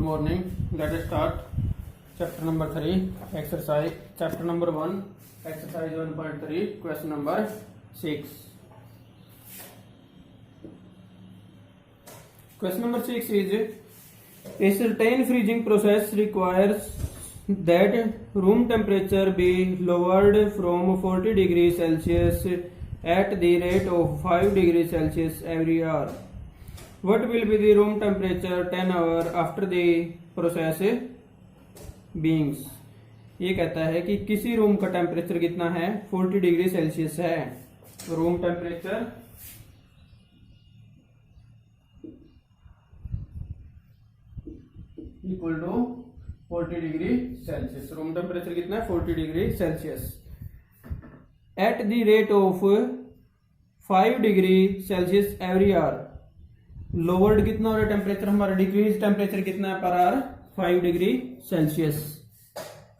morning. Let us start chapter number 3, exercise, chapter number 1, exercise 1.3, question number 6. Question number 6 is, a certain freezing process requires that room temperature be lowered from 40 degrees Celsius at the rate of 5 degrees Celsius every hour. What will be the room temperature 10 hours after the process beings? ये कहता है कि किसी room का temperature कितना है, 40 degree Celsius है. Room temperature equal to 40 degree Celsius. Room temperature कितना है, 40 degree Celsius. At the rate of 5 degree Celsius every hour. Lowered कितना हो रहा है टेम्परेचर हमारा, डिक्रीज टेम्परेचर कितना है per hour, 5 degree Celsius.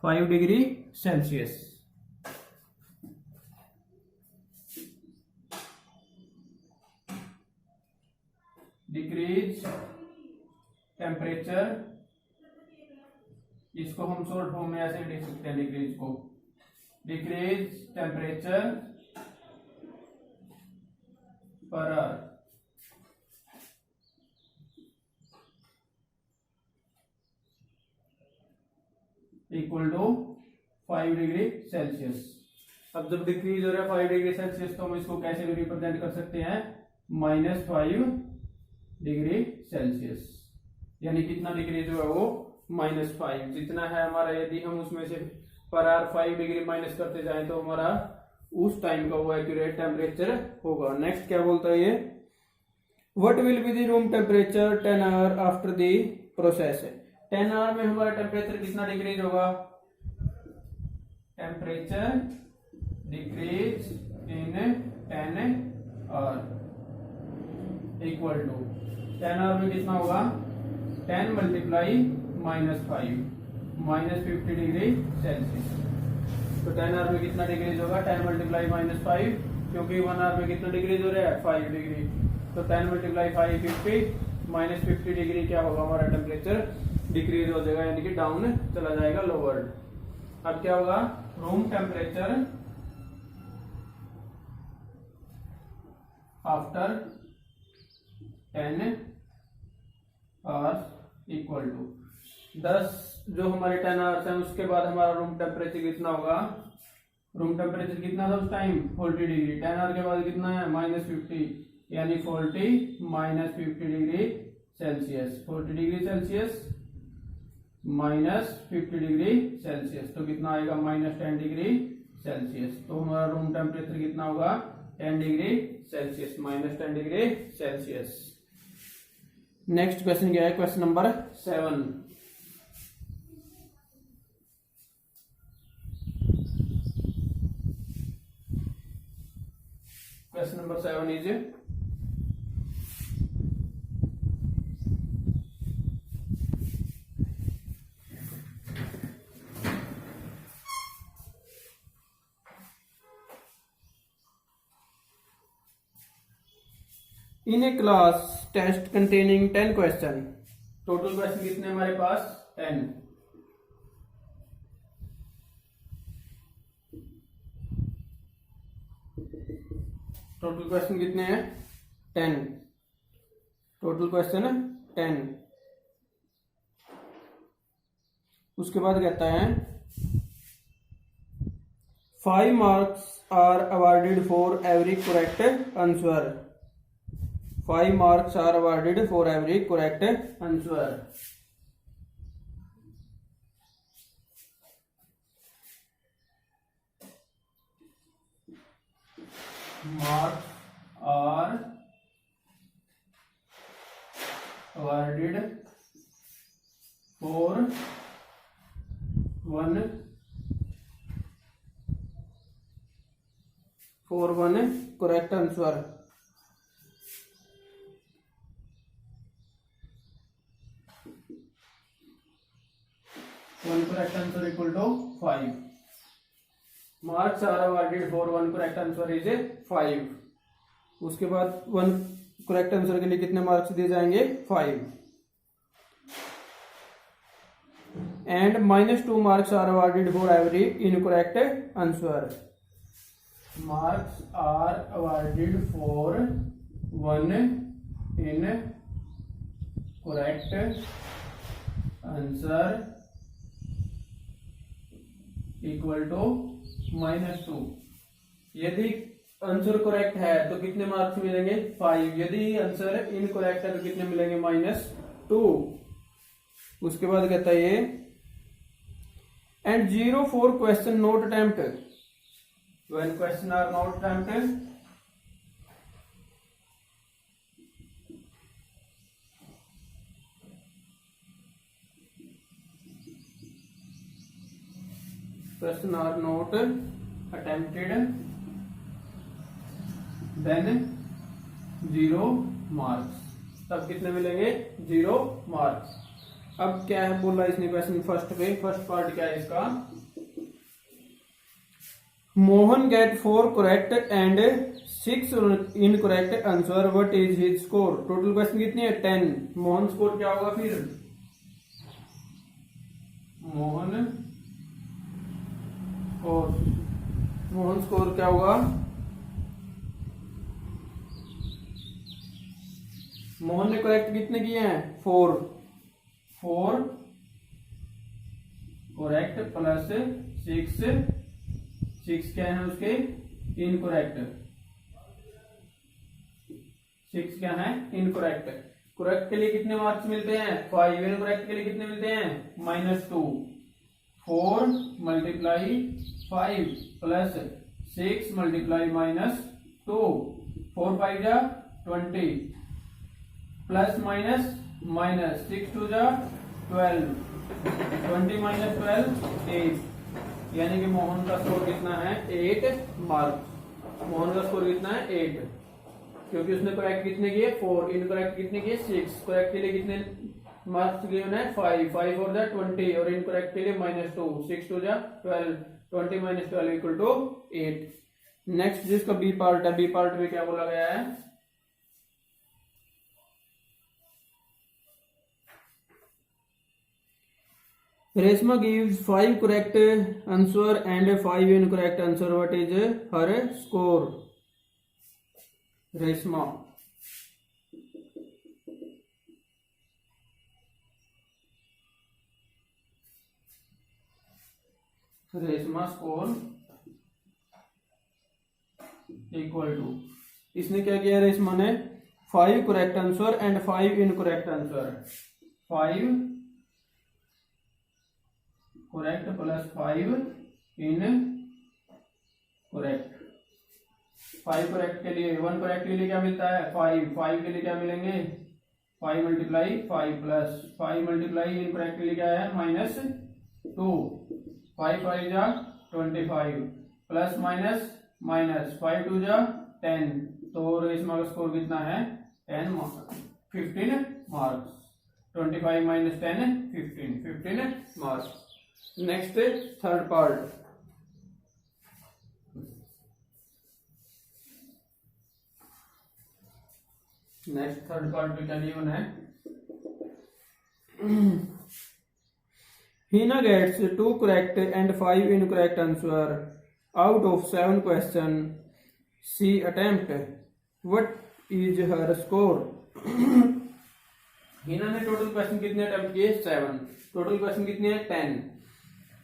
5 degree Celsius. Decrease temperature, इसको हम शॉर्ट फॉर्म में ऐसे लिख सकते हैं, डिक्रीज को, decrease temperature per hour equal to 5 degree Celsius. अब जब डिक्रीज हो रहा है 5 डिग्री सेल्सियस तो हम इसको कैसे भी रिप्रेजेंट कर सकते हैं, -5 डिग्री सेल्सियस. यानी कितना डिक्रीज हुआ वो, -5. जितना है हमारा, यदि हम उसमें से पर आवर 5 डिग्री माइनस करते जाएं तो हमारा उस टाइम का वो एक्यूरेट टेम्परेचर होगा. नेक्स्ट क्या बोलता है ये, what will be the room temperature 10 hour after the process. 10 hour में हमारा टेम्परेचर कितना डिक्रीज होगा, temperature decrease in 10 hour equal to 10 hour में कितना होगा, 10 मल्टीप्लाई -5 -50 डिग्री सेल्सियस. तो 10 आवर में कितना डिक्रीज होगा, 10 मल्टीप्लाई -5, क्योंकि 1 आवर में कितना डिक्रीज हो रहा है, 5 डिग्री. तो 10 मल्टीप्लाई 5 50 -50 डिग्री क्या होगा, हमारा टेम्परेचर डिक्रीज हो जाएगा, यानी कि डाउन चला जाएगा, लोवर्ड. अब क्या होगा, room temperature after 10 hours equal to 10. जो हमारे 10 आवर्स हैं उसके बाद हमारा रूम टेम्परेचर कितना होगा, रूम टेम्परेचर कितना था उस टाइम, 40 डिग्री. 10 आवर के बाद कितना है, -50, यानी 40 -50 degree Celsius. 40 degree Celsius -50 degree Celsius, तो कितना आएगा, -10 डिग्री सेल्सियस. तो हमारा रूम टेम्परेचर कितना होगा, 10 degree Celsius, -10 degree Celsius. Next question क्या है, question number 7. Question number 7 is, in a class test containing 10 question. Total question कितने हमारे पास, 10. टोटल क्वेश्चन कितने हैं, 10. Total question 10. उसके बाद कहता है 5 marks are awarded for every correct answer. 5 marks are awarded for every correct answer. Marks are awarded for one correct answer. One correct answer equal to 5. Marks are awarded for one correct answer is 5. उसके बाद one correct answer के लिए कितने marks दिए जाएंगे, 5. and -2 marks are awarded for every incorrect answer. Marks are awarded for one incorrect answer equal to -2. यदि answer correct है तो कितने मार्क्स मिलेंगे? 5. यदि आंसर इनकरेक्ट है तो कितने मिलेंगे? -2. उसके बाद कहता है ये and 0 for question not attempted. When question are not attempted, question are not attempted, then 0 marks. तब कितने मिलेंगे? 0 मार्क्स. अब क्या है बोला इसने क्वेश्चन फर्स्ट पार्ट क्या है इसका? Mohan get 4 correct and 6 incorrect answer. What is his score? Total question कितनी है? 10. मोहन स्कोर क्या होगा फिर? मोहन स्कोर क्या होगा? मोहन ने करेक्ट कितने किए हैं? 4 करेक्ट प्लस 6 क्या है उसके? इनकरेक्ट. 6 क्या है? इनकरेक्ट. करेक्ट के लिए कितने मार्क्स मिलते हैं? 5. इनकरेक्ट के लिए कितने मिलते हैं? -2. 4 मल्टीप्लाई 5 प्लस 6 मल्टीप्लाई -2. 4 5 जा 20 प्लस माइनस 6 2 जा 12. 20 - 12 8. यानी कि मोहन का स्कोर कितना है? 8 मार्क्स. मोहन का स्कोर कितना है? 8. क्योंकि उसने करेक्ट कितने किए? 4. इनकरेक्ट कितने किए? 6. करेक्ट के लिए कितने मार्क्स गिवन है? 5 5 और 20 और इनकरेक्ट के लिए -2. 6 2 जा 12. 20 - 12 इक्वल टू 8. नेक्स्ट जिसका बी पार्ट है, बी पार्ट में क्या बोला गया है? Reshma gives 5 correct answer and 5 incorrect answer. What is her score? Reshma score equal to, इसने क्या किया? रेशमा ने 5 correct answer and 5 incorrect answer. 5 correct plus 5 incorrect. 5 correct के लिए 1 करेक्ट के लिए क्या मिलता है? 5 के लिए क्या मिलेंगे? 5 मल्टीप्लाई 5 प्लस 5 मल्टीप्लाई इनकरेक्ट के लिए क्या है? -2. 5 5 जा 25 प्लस माइनस 5 2 जा 10. तो रेशमा का स्कोर कितना है? 15 marks. 25 - 10 15 marks. Next third part. Next third part में क्या गिवन है? Hina gets 2 correct and 5 incorrect answer out of 7 question she attempt. What is her score? Hina ने टोटल क्वेश्चन कितने अटेम्प्ट किए? 7. टोटल क्वेश्चन कितने हैं? 10.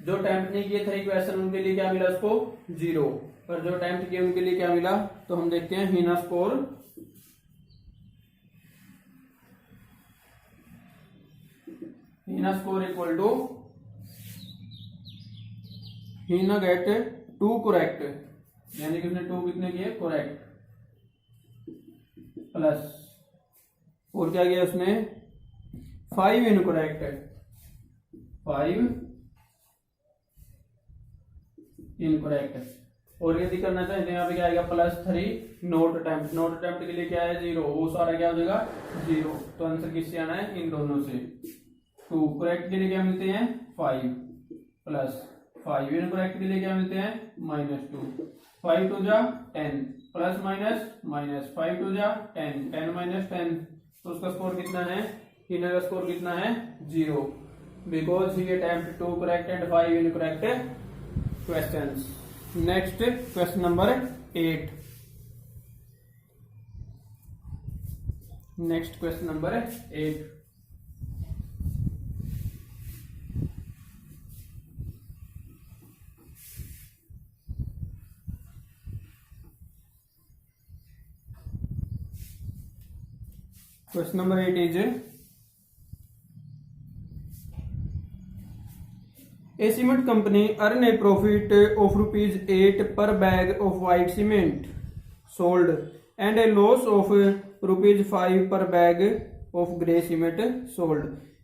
जो अटेम्प्ट नहीं किए 3 क्वेश्चन उनके लिए क्या मिला उसको? 0. और जो अटेम्प्ट किए उनके लिए क्या मिला? तो हम देखते हैं Hina score. Hina score equal to, Hina get 2 correct, यानी कि उसने 2 कितने किए? करेक्ट प्लस, और क्या किया उसने? 5 इनकरेक्ट. 5 इनकरेक्ट. और यदि करना चाहे तो यहाँ पे क्या आएगा? +3 नोट अटेम्प्ट. नोट अटेम्प्ट के लिए क्या है? 0. वो सारा क्या हो जाएगा? 0. तो आंसर किससे आना है? इन दोनों से. 2 करेक्ट के लिए क्या मिलते हैं? 5 प्लस 5 इनकरेक्ट के लिए क्या मिलते हैं? -2. 5 2 जा 10 प्लस माइनस 5 2 जा 10 10 - 10. तो उसका स्कोर कितना है? हिना का स्कोर कितना है? 0. because he attempted 2 correct and 5 incorrect questions. Next, question number 8. Next, question number 8. Question number 8 is, a cement company earn a profit of rupees 8 per bag of white cement sold and a loss of rupees 5 per bag of grey cement sold.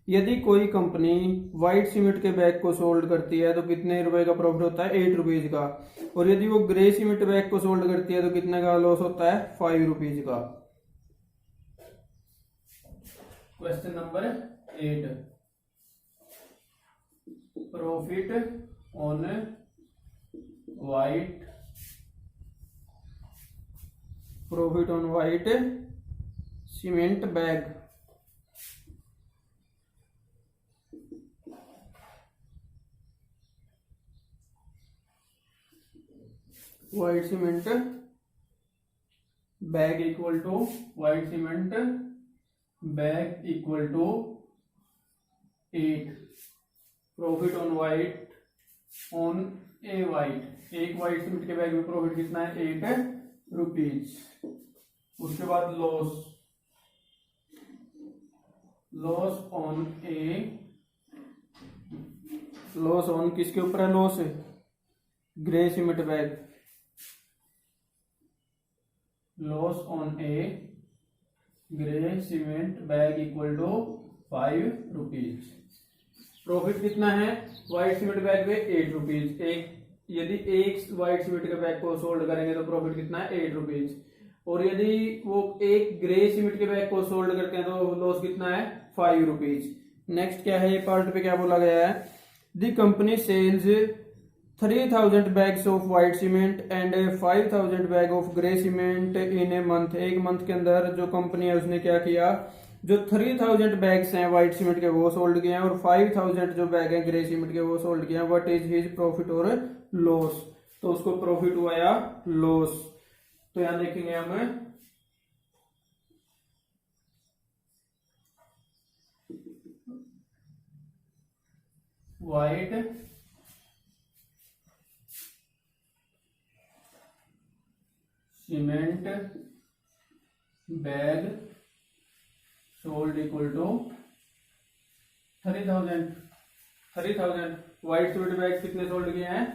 यदि कोई company white cement के bag को sold करती है तो कितने रुपए का प्रॉफिट होता है? 8 रुपीज का। और यदि वो ग्रे सीमेंट बैग को सोल्ड करती है तो कितने का लॉस होता है? 5 रुपीज का। Question number 8, profit on white cement bag. White cement bag equal to white cement bag equal to 8। Profit on white on a white, एक व्हाइट सीमेंट के बैग में प्रॉफिट कितना है? 8 रुपीज। उसके बाद लॉस ऑन किसके ऊपर है? Loss grey cement bag. Loss on a grey cement bag equal to 5 rupees. Profit कितना है व्हाइट सीमेंट बैग में? 8 रुपीज। यदि एक व्हाइट सीमेंट के बैग को सोल्ड करेंगे तो प्रॉफिट कितना है? 8 रुपीज। और यदि वो एक ग्रे सीमेंट के बैग को सोल्ड करते हैं तो लॉस कितना है? 5 रुपीज। नेक्स्ट क्या है? ये पार्ट पे क्या बोला गया है? The company sales 3000 bags of white cement and 5000 bag of grey cement in a month. एक मंथ के अंदर जो कंपनी है उसने क्या किया? जो 3000 बैग्स हैं व्हाइट सीमेंट के वो सोल्ड किए हैं और 5000 जो बैग हैं ग्रे सीमेंट के वो सोल्ड किए हैं। व्हाट इज हिज प्रॉफिट और लॉस? तो उसको प्रॉफिट हुआ या लॉस? तो यहां देखेंगे हम white cement bag sold equal to 3000। White cement bag कितने सोल्ड किए हैं?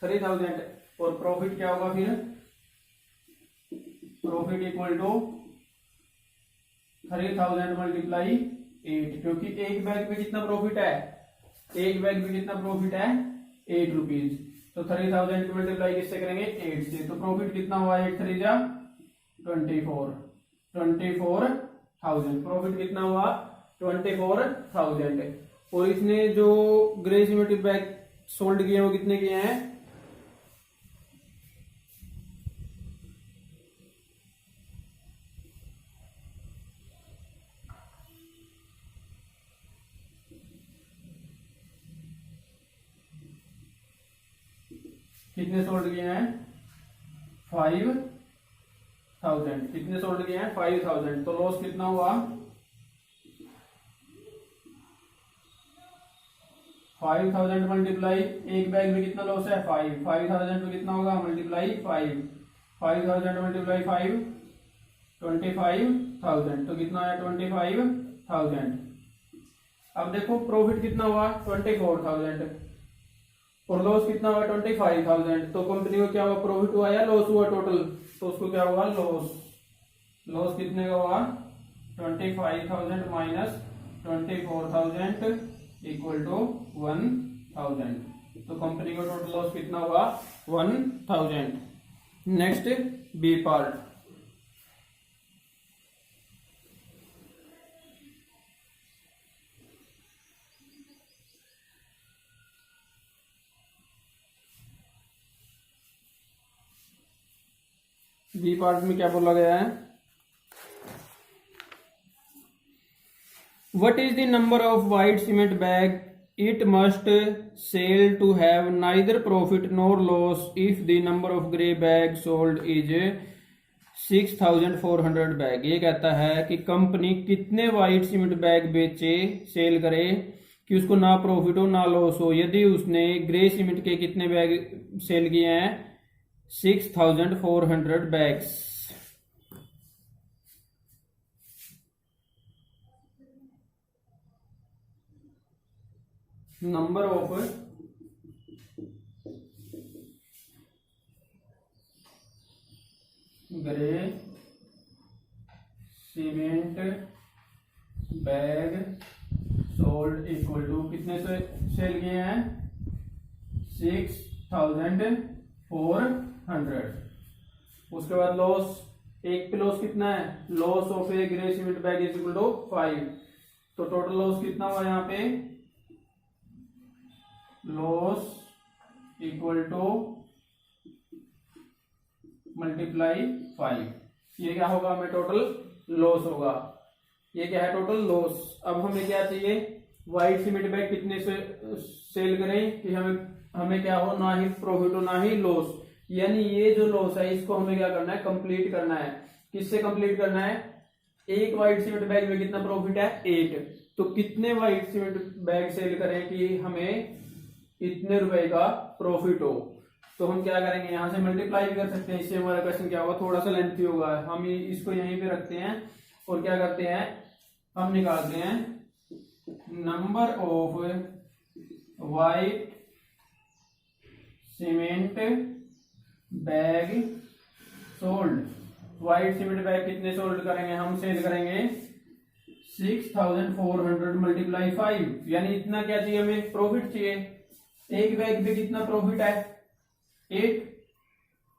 3000। और प्रॉफिट क्या होगा फिर? प्रॉफिट इक्वल टू 3000 मल्टीप्लाई 8, क्योंकि एक बैग में कितना प्रॉफिट है? एक बैग में कितना प्रॉफिट है? 8 रुपीज। तो 3000 को मल्टीप्लाई किससे करेंगे? 8 से। तो प्रॉफिट कितना हुआ? 8 3 जा 24,000। प्रॉफिट कितना हुआ? 24,000। और इसने जो ग्रे सीमेंट बैग सोल्ड किए वो कितने किए हैं? कितने सोल्ड किए हैं? 5000। कितने सोल्ड किए हैं? 5000। तो लॉस कितना हुआ? 5000 मल्टीप्लाई एक बैग में कितना लॉस है? 5। 5000 में कितना होगा? मल्टीप्लाई 5। 5000 मल्टीप्लाई 5 25,000। तो कितना है? 25,000। अब देखो प्रॉफिट कितना हुआ? 24,000 और लॉस कितना हुआ? 25,000। तो कंपनी को क्या हुआ? प्रॉफिट हुआ या लॉस हुआ टोटल? तो उसको क्या हुआ? लॉस कितने का हुआ? 25,000 माइनस 24,000 इक्वल टू 1,000। तो कंपनी का टोटल लॉस कितना हुआ? 1,000। Next B part. B part में क्या बोला गया है? What is the number of white cement bag it must sell to have neither profit nor loss if the number of grey bag sold is 6,400 bag. ये कहता है कि company कितने वाइट सीमेंट बैग बेचे, सेल करे कि उसको ना प्रॉफिट हो ना लॉस हो यदि उसने ग्रे सीमेंट के कितने बैग सेल किए हैं, 6,400 bags. Number of grey cement bag sold equal to कितने से सेल किए हैं, 6,400। उसके बाद लॉस, एक पे लॉस कितना है, loss of a grey cement bag is equal to 5। तो टोटल लॉस कितना हुआ यहाँ पे, लॉस इक्वल टू मल्टीप्लाई 5। ये क्या होगा, हमें टोटल लॉस होगा। ये क्या है, टोटल लॉस। अब हमें क्या चाहिए, व्हाइट सीमेंट बैग कितने से सेल करें कि हमें क्या हो, ना ही प्रॉफिट हो ना ही लॉस। यानी ये जो लॉस है इसको हमें क्या करना है, कंप्लीट करना है। किससे कंप्लीट करना है, एक व्हाइट सीमेंट बैग में कितना प्रॉफिट है, 8। तो कितने व्हाइट सीमेंट बैग सेल करें कि हमें इतने रुपए का प्रॉफिट हो। तो हम क्या करेंगे, यहां से मल्टीप्लाई भी कर सकते हैं। इससे हमारा क्वेश्चन क्या होगा, थोड़ा सा लेंथी होगा। हम इसको यहीं पे रखते हैं और क्या करते हैं, हम निकालते हैं number of white cement bag sold. White cement bag कितने सोल्ड करेंगे, हम सेल करेंगे 6,400 मल्टीप्लाई 5। यानी इतना क्या चाहिए, हमें प्रॉफिट चाहिए। एक बैग पे कितना प्रॉफिट है, 8।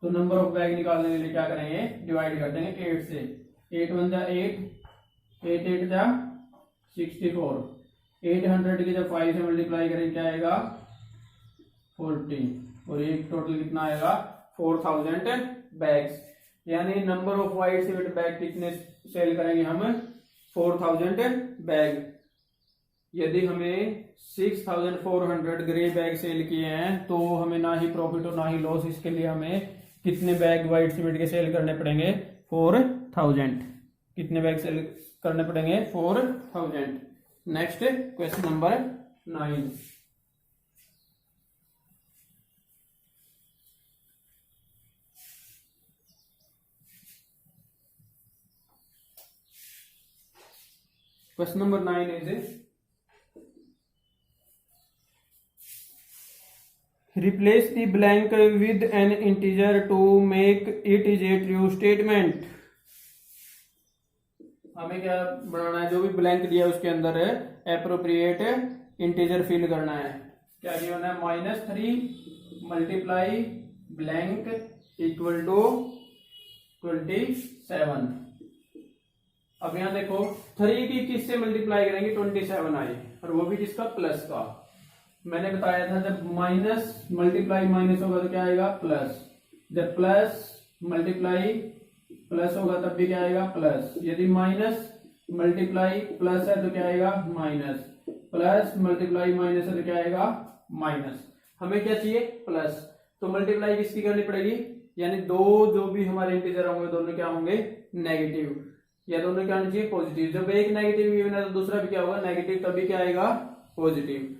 तो नंबर ऑफ बैग निकालने के लिए क्या करेंगे, डिवाइड कर देंगे 8 से। 8 1 जा 8, 8 8 जा 64। 800 की जब 5 से मल्टीप्लाई करेंगे क्या आएगा, 40। और ये टोटल कितना आएगा, 4,000 बैग्स। यानी number of white cement bag कितने सेल करेंगे हम, 4,000 बैग। यदि हमें 6,400 ग्रे बैग सेल किए हैं तो हमें ना ही प्रॉफिट और ना ही लॉस। इसके लिए हमें कितने बैग व्हाइट सीमेंट के सेल करने पड़ेंगे, 4,000। कितने बैग सेल करने पड़ेंगे, 4,000। Next question number 9। Question number 9 is replace the blank with an integer to make it is a true statement। हमें क्या बनाना है, जो भी ब्लैंक दिया है उसके अंदर एप्रोप्रिएट इंटीजर फिल करना है। क्या गिवन है, -3 मल्टीप्लाई ब्लैंक इक्वल टू 27। अब यहां देखो 3 की किससे मल्टीप्लाई करेंगे, 27 आई, और वो भी किसका, प्लस का। मैंने बताया था जब माइनस मल्टीप्लाई माइनस होगा तो क्या आएगा, प्लस। जब प्लस मल्टीप्लाई प्लस होगा तब भी क्या आएगा, प्लस। यदि माइनस मल्टीप्लाई प्लस है तो क्या आएगा, माइनस। प्लस मल्टीप्लाई माइनस है तो क्या आएगा, माइनस। हमें क्या चाहिए, प्लस। तो मल्टीप्लाई किसकी करनी पड़ेगी, यानी दो जो भी हमारे इंटीजर होंगे दोनों क्या होंगे, नेगेटिव, या दोनों क्या होना चाहिए, पॉजिटिव। जब एक नेगेटिव गिवन है तो दूसरा भी क्या होगा, नेगेटिव, तभी क्या आएगा, पॉजिटिव।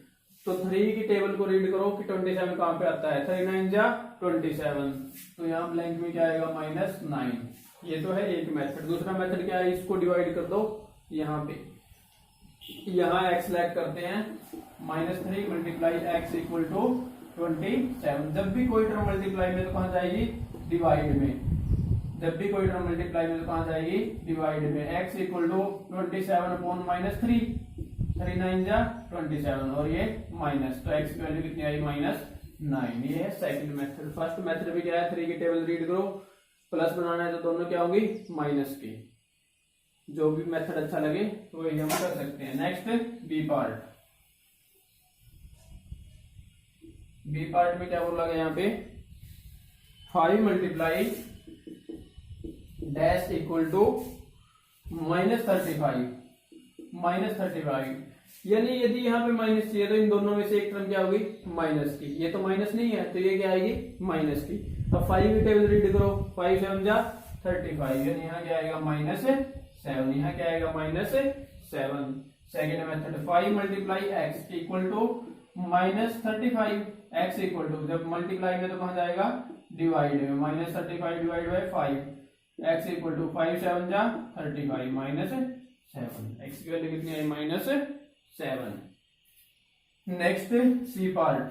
तो 3 की टेबल को रीड करो कि 27 कहां पे आता है, 3 9 जा 27। तो यहाँ ब्लैंक में क्या आएगा, -9। ये तो है एक मेथड। दूसरा मेथड क्या है, इसको डिवाइड कर दो यहाँ पे, यहाँ x लैग करते हैं, -3 मल्टीप्लाई x इक्वल टू 27। जब भी कोई टर्म मल्टीप्लाई में तो कहां जाएगी, डिवाइड में। जब भी कोई टर्म मल्टीप्लाई में तो कहां जाएगी, डिवाइड में। x इक्वल टू 27/-3, 3 9 जा 27, और ये माइनस, तो x की वैल्यू कितनी आई, -9। ये है सेकंड मेथड। फर्स्ट मेथड भी क्या है, 3 की टेबल रीड करो, प्लस बनाना है तो दोनों क्या होगी, माइनस की। जो भी मेथड अच्छा लगे तो वही हम कर सकते हैं। Next B part. B part में क्या बोला गया, यहाँ पे 5 मल्टीप्लाई डैश इक्वल टू -35 -35। यानी यदि यहाँ पे माइनस चाहिए तो इन दोनों में से एक टर्म क्या होगी, माइनस की। ये तो माइनस नहीं है तो ये क्या आएगी, माइनस की। अब 5 की टेबल रीड करो, 5 7 जा 35, यानी यहाँ क्या आएगा -7, यहाँ क्या आएगा -7। Second method 5 multiply x equal to -35, x equal to, जब मल्टीप्लाई में तो कहाँ जाएगा, डिवाइड में, -35 divide by 5, x equal to 5 7 जा 35 -7, एक्स की वैल्यू कितनी आई, -7। Next C part,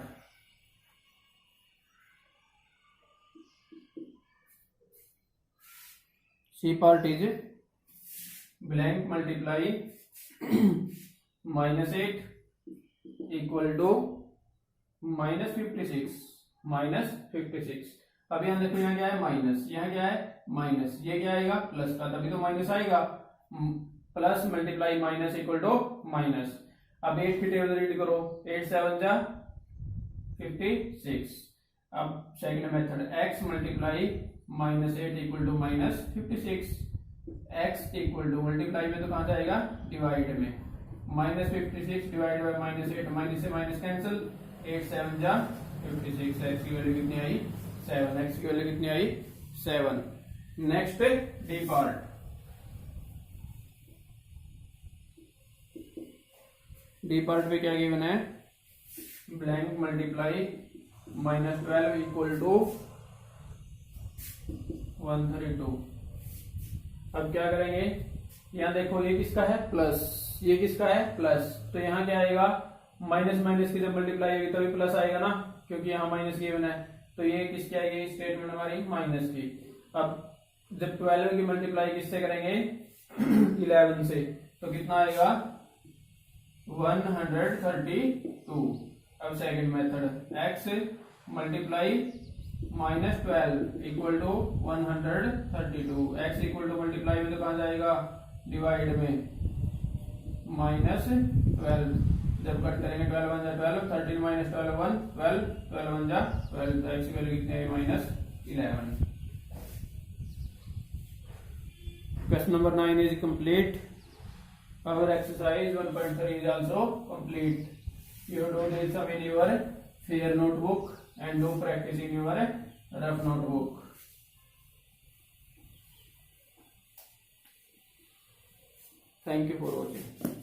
C part is blank multiply -8 equal to -56। अब यहाँ देखो, यहाँ क्या है माइनस, यहाँ क्या है माइनस, ये क्या आएगा प्लस का, तभी तो माइनस आएगा। Plus multiply minus equal to minus. अब 8 की टेबल रीड करो, 8 7 जा 56। अब second method x multiply -8 equal to -56, x equal to, multiply में तो कहाँ जाएगा, डिवाइड में, -56 डिवाइड बाई -8, माइनस से माइनस कैंसिल, 8 7 जा 56, x की वैल्यू कितनी आई 7, x की वैल्यू कितनी आई 7। Next D part, D part पे क्या गिवन है, ब्लैंक मल्टीप्लाई -12 इक्वल टू 132। अब क्या करेंगे, यहाँ देखो ये किसका है प्लस, ये किसका है प्लस, तो यहाँ क्या आएगा, माइनस माइनस की जब मल्टीप्लाई होगी तभी प्लस आएगा ना, क्योंकि यहाँ माइनस गिवन है, तो ये किसकी आएगी स्टेटमेंट हमारी माइनस की। अब जब 12 की मल्टीप्लाई किससे करेंगे 11 से, तो कितना आएगा 132। अब second method x multiply -12 equal to 132, x equal to multiply में तो कहाँ जाएगा डिवाइड में, -12, जब कट करेंगे 12 1 जा 12, 13 -12 1 12, 12 1 जा 12, तो x की वैल्यू कितनी है -11। Question number 9 is complete. Our exercise 1.3 is also complete. You do this sum in your fair notebook and do practice in your rough notebook. Thank you for watching.